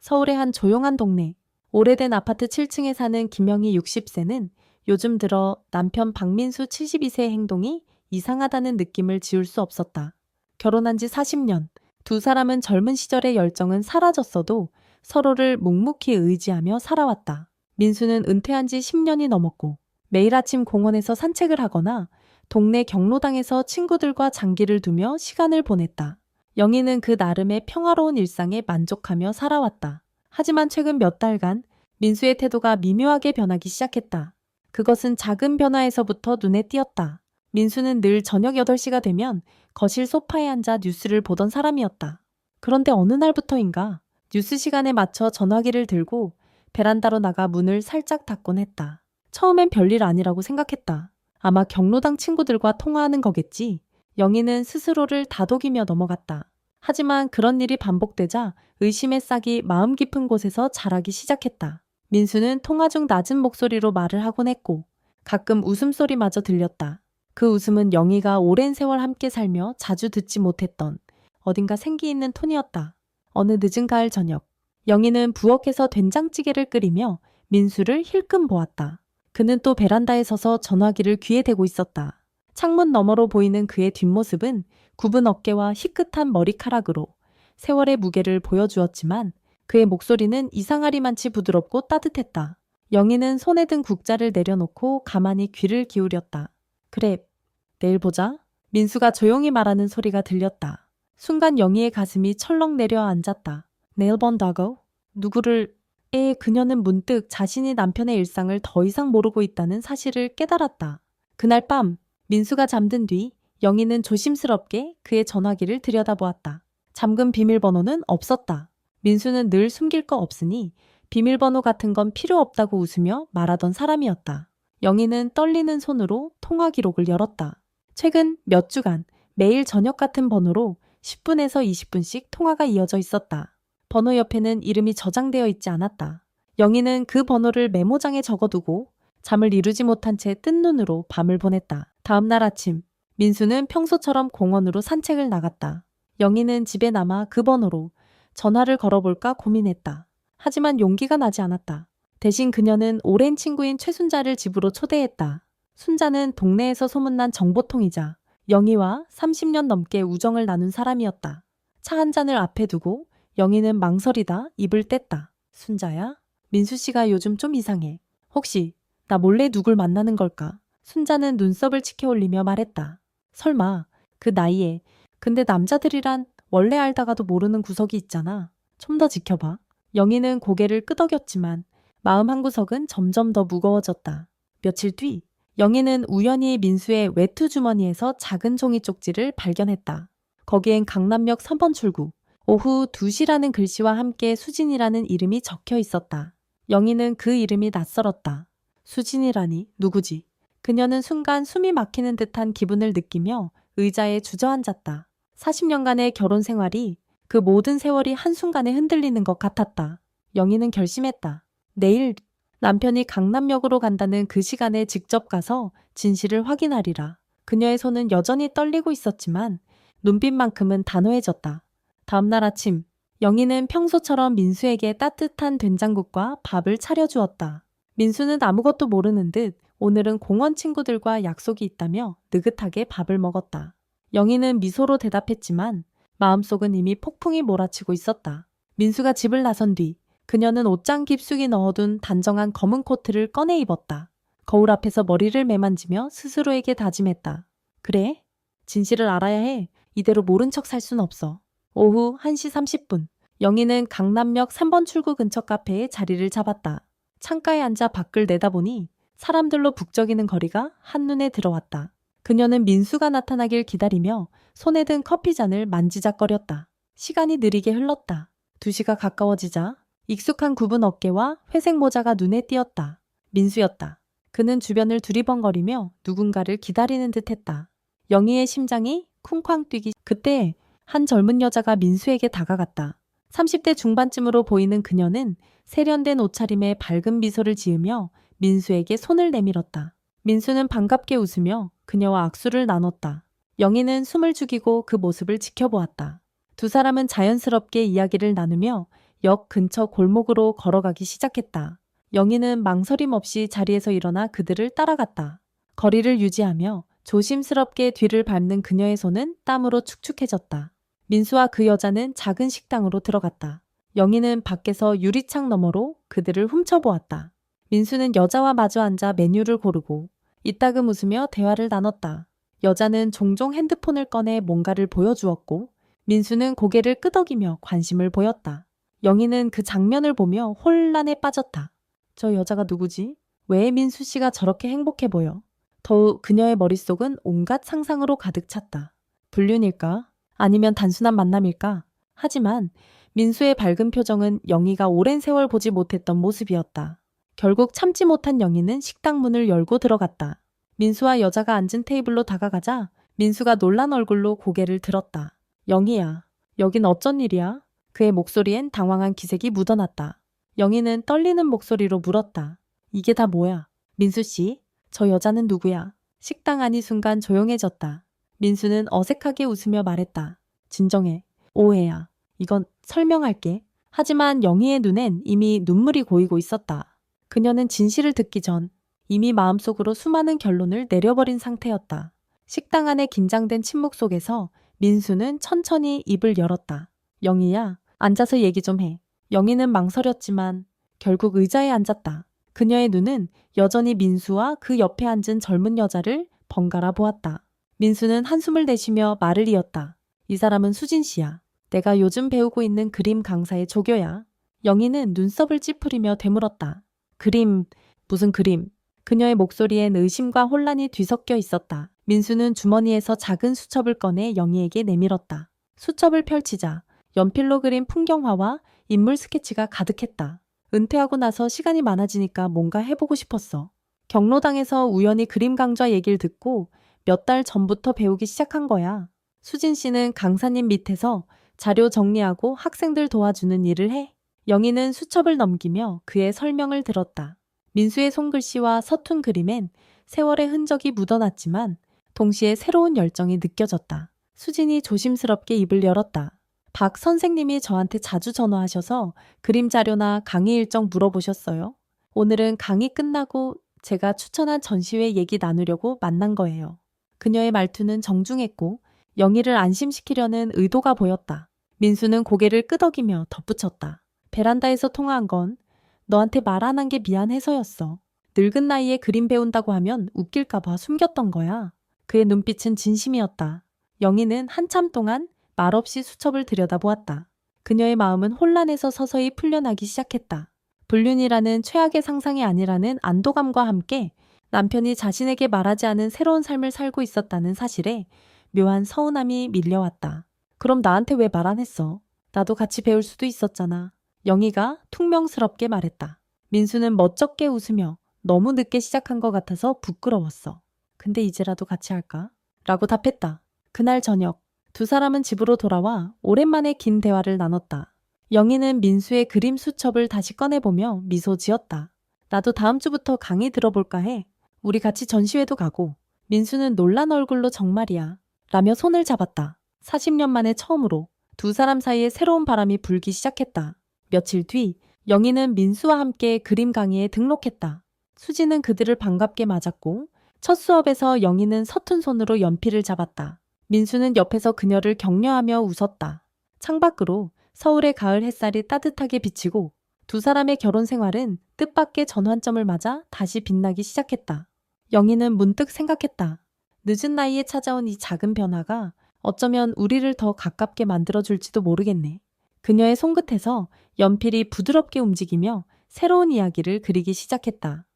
서울의 한 조용한 동네. 오래된 아파트 7층에 사는 김영희 60세는 요즘 들어 남편 박민수 72세의 행동이 이상하다는 느낌을 지울 수 없었다. 결혼한 지 40년. 두 사람은 젊은 시절의 열정은 사라졌어도 서로를 묵묵히 의지하며 살아왔다. 민수는 은퇴한 지 10년이 넘었고 매일 아침 공원에서 산책을 하거나 동네 경로당에서 친구들과 장기를 두며 시간을 보냈다. 영희는 그 나름의 평화로운 일상에 만족하며 살아왔다. 하지만 최근 몇 달간 민수의 태도가 미묘하게 변하기 시작했다. 그것은 작은 변화에서부터 눈에 띄었다. 민수는 늘 저녁 8시가 되면 거실 소파에 앉아 뉴스를 보던 사람이었다. 그런데 어느 날부터인가 뉴스 시간에 맞춰 전화기를 들고 베란다로 나가 문을 살짝 닫곤 했다. 처음엔 별일 아니라고 생각했다. 아마 경로당 친구들과 통화하는 거겠지. 영희는 스스로를 다독이며 넘어갔다. 하지만 그런 일이 반복되자 의심의 싹이 마음 깊은 곳에서 자라기 시작했다. 민수는 통화 중 낮은 목소리로 말을 하곤 했고 가끔 웃음소리마저 들렸다. 그 웃음은 영희가 오랜 세월 함께 살며 자주 듣지 못했던 어딘가 생기 있는 톤이었다. 어느 늦은 가을 저녁, 영희는 부엌에서 된장찌개를 끓이며 민수를 힐끔 보았다. 그는 또 베란다에 서서 전화기를 귀에 대고 있었다. 창문 너머로 보이는 그의 뒷모습은 굽은 어깨와 희끗한 머리카락으로 세월의 무게를 보여주었지만 그의 목소리는 이상하리만치 부드럽고 따뜻했다. 영희는 손에 든 국자를 내려놓고 가만히 귀를 기울였다. 그래, 내일 보자. 민수가 조용히 말하는 소리가 들렸다. 순간 영희의 가슴이 철렁 내려앉았다. 내일 본다고? 누구를? 그녀는 문득 자신이 남편의 일상을 더 이상 모르고 있다는 사실을 깨달았다. 그날 밤 민수가 잠든 뒤 영희는 조심스럽게 그의 전화기를 들여다보았다. 잠금 비밀번호는 없었다. 민수는 늘 숨길 거 없으니 비밀번호 같은 건 필요 없다고 웃으며 말하던 사람이었다. 영희는 떨리는 손으로 통화 기록을 열었다. 최근 몇 주간 매일 저녁 같은 번호로 10분에서 20분씩 통화가 이어져 있었다. 번호 옆에는 이름이 저장되어 있지 않았다. 영희는 그 번호를 메모장에 적어두고 잠을 이루지 못한 채 뜬 눈으로 밤을 보냈다. 다음 날 아침, 민수는 평소처럼 공원으로 산책을 나갔다. 영희는 집에 남아 그 번호로 전화를 걸어볼까 고민했다. 하지만 용기가 나지 않았다. 대신 그녀는 오랜 친구인 최순자를 집으로 초대했다. 순자는 동네에서 소문난 정보통이자 영희와 30년 넘게 우정을 나눈 사람이었다. 차 한 잔을 앞에 두고 영희는 망설이다 입을 뗐다. 순자야? 민수 씨가 요즘 좀 이상해. 혹시 나 몰래 누굴 만나는 걸까? 순자는 눈썹을 치켜 올리며 말했다. 설마 그 나이에. 근데 남자들이란 원래 알다가도 모르는 구석이 있잖아. 좀 더 지켜봐. 영희는 고개를 끄덕였지만 마음 한구석은 점점 더 무거워졌다. 며칠 뒤 영희는 우연히 민수의 외투 주머니에서 작은 종이 쪽지를 발견했다. 거기엔 강남역 3번 출구, 오후 2시라는 글씨와 함께 수진이라는 이름이 적혀 있었다. 영희는 그 이름이 낯설었다. 수진이라니 누구지? 그녀는 순간 숨이 막히는 듯한 기분을 느끼며 의자에 주저앉았다. 40년간의 결혼 생활이 그 모든 세월이 한순간에 흔들리는 것 같았다. 영희는 결심했다. 내일 남편이 강남역으로 간다는 그 시간에 직접 가서 진실을 확인하리라. 그녀의 손은 여전히 떨리고 있었지만 눈빛만큼은 단호해졌다. 다음날 아침, 영희는 평소처럼 민수에게 따뜻한 된장국과 밥을 차려주었다. 민수는 아무것도 모르는 듯 오늘은 공원 친구들과 약속이 있다며 느긋하게 밥을 먹었다. 영희는 미소로 대답했지만 마음속은 이미 폭풍이 몰아치고 있었다. 민수가 집을 나선 뒤 그녀는 옷장 깊숙이 넣어둔 단정한 검은 코트를 꺼내 입었다. 거울 앞에서 머리를 매만지며 스스로에게 다짐했다. 그래? 진실을 알아야 해. 이대로 모른 척 살 순 없어. 오후 1시 30분, 영희는 강남역 3번 출구 근처 카페에 자리를 잡았다. 창가에 앉아 밖을 내다보니 사람들로 북적이는 거리가 한눈에 들어왔다. 그녀는 민수가 나타나길 기다리며 손에 든 커피잔을 만지작거렸다. 시간이 느리게 흘렀다. 2시가 가까워지자 익숙한 굽은 어깨와 회색 모자가 눈에 띄었다. 민수였다. 그는 주변을 두리번거리며 누군가를 기다리는 듯했다. 영희의 심장이 쿵쾅 뛰기. 그때 한 젊은 여자가 민수에게 다가갔다. 30대 중반쯤으로 보이는 그녀는 세련된 옷차림에 밝은 미소를 지으며 민수에게 손을 내밀었다. 민수는 반갑게 웃으며 그녀와 악수를 나눴다. 영희는 숨을 죽이고 그 모습을 지켜보았다. 두 사람은 자연스럽게 이야기를 나누며 역 근처 골목으로 걸어가기 시작했다. 영희는 망설임 없이 자리에서 일어나 그들을 따라갔다. 거리를 유지하며 조심스럽게 뒤를 밟는 그녀의 손은 땀으로 축축해졌다. 민수와 그 여자는 작은 식당으로 들어갔다. 영희는 밖에서 유리창 너머로 그들을 훔쳐보았다. 민수는 여자와 마주 앉아 메뉴를 고르고 이따금 웃으며 대화를 나눴다. 여자는 종종 핸드폰을 꺼내 뭔가를 보여주었고 민수는 고개를 끄덕이며 관심을 보였다. 영희는 그 장면을 보며 혼란에 빠졌다. 저 여자가 누구지? 왜 민수 씨가 저렇게 행복해 보여? 더욱 그녀의 머릿속은 온갖 상상으로 가득 찼다. 불륜일까? 아니면 단순한 만남일까? 하지만 민수의 밝은 표정은 영희가 오랜 세월 보지 못했던 모습이었다. 결국 참지 못한 영희는 식당 문을 열고 들어갔다. 민수와 여자가 앉은 테이블로 다가가자 민수가 놀란 얼굴로 고개를 들었다. 영희야, 여긴 어쩐 일이야? 그의 목소리엔 당황한 기색이 묻어났다. 영희는 떨리는 목소리로 물었다. 이게 다 뭐야? 민수 씨, 저 여자는 누구야? 식당 안이 순간 조용해졌다. 민수는 어색하게 웃으며 말했다. 진정해. 오해야. 이건 설명할게. 하지만 영희의 눈엔 이미 눈물이 고이고 있었다. 그녀는 진실을 듣기 전 이미 마음속으로 수많은 결론을 내려버린 상태였다. 식당 안의 긴장된 침묵 속에서 민수는 천천히 입을 열었다. 영희야, 앉아서 얘기 좀 해. 영희는 망설였지만 결국 의자에 앉았다. 그녀의 눈은 여전히 민수와 그 옆에 앉은 젊은 여자를 번갈아 보았다. 민수는 한숨을 내쉬며 말을 이었다. 이 사람은 수진 씨야. 내가 요즘 배우고 있는 그림 강사의 조교야. 영희는 눈썹을 찌푸리며 되물었다. 그림, 무슨 그림? 그녀의 목소리엔 의심과 혼란이 뒤섞여 있었다. 민수는 주머니에서 작은 수첩을 꺼내 영희에게 내밀었다. 수첩을 펼치자 연필로 그린 풍경화와 인물 스케치가 가득했다. 은퇴하고 나서 시간이 많아지니까 뭔가 해보고 싶었어. 경로당에서 우연히 그림 강좌 얘기를 듣고 몇 달 전부터 배우기 시작한 거야. 수진 씨는 강사님 밑에서 자료 정리하고 학생들 도와주는 일을 해. 영희는 수첩을 넘기며 그의 설명을 들었다. 민수의 손글씨와 서툰 그림엔 세월의 흔적이 묻어났지만 동시에 새로운 열정이 느껴졌다. 수진이 조심스럽게 입을 열었다. 박 선생님이 저한테 자주 전화하셔서 그림 자료나 강의 일정 물어보셨어요. 오늘은 강의 끝나고 제가 추천한 전시회 얘기 나누려고 만난 거예요. 그녀의 말투는 정중했고 영희를 안심시키려는 의도가 보였다. 민수는 고개를 끄덕이며 덧붙였다. 베란다에서 통화한 건 너한테 말 안 한 게 미안해서였어. 늙은 나이에 그림 배운다고 하면 웃길까 봐 숨겼던 거야. 그의 눈빛은 진심이었다. 영희는 한참 동안 말없이 수첩을 들여다보았다. 그녀의 마음은 혼란에서 서서히 풀려나기 시작했다. 불륜이라는 최악의 상상이 아니라는 안도감과 함께 남편이 자신에게 말하지 않은 새로운 삶을 살고 있었다는 사실에 묘한 서운함이 밀려왔다. 그럼 나한테 왜 말 안 했어? 나도 같이 배울 수도 있었잖아. 영희가 퉁명스럽게 말했다. 민수는 멋쩍게 웃으며 너무 늦게 시작한 것 같아서 부끄러웠어. 근데 이제라도 같이 할까? 라고 답했다. 그날 저녁 두 사람은 집으로 돌아와 오랜만에 긴 대화를 나눴다. 영희는 민수의 그림 수첩을 다시 꺼내보며 미소 지었다. 나도 다음 주부터 강의 들어볼까 해. 우리 같이 전시회도 가고. 민수는 놀란 얼굴로 정말이야. 라며 손을 잡았다. 40년 만에 처음으로 두 사람 사이에 새로운 바람이 불기 시작했다. 며칠 뒤 영희는 민수와 함께 그림 강의에 등록했다. 수지는 그들을 반갑게 맞았고 첫 수업에서 영희는 서툰 손으로 연필을 잡았다. 민수는 옆에서 그녀를 격려하며 웃었다. 창밖으로 서울의 가을 햇살이 따뜻하게 비치고 두 사람의 결혼 생활은 뜻밖의 전환점을 맞아 다시 빛나기 시작했다. 영희는 문득 생각했다. 늦은 나이에 찾아온 이 작은 변화가 어쩌면 우리를 더 가깝게 만들어줄지도 모르겠네. 그녀의 손끝에서 연필이 부드럽게 움직이며 새로운 이야기를 그리기 시작했다.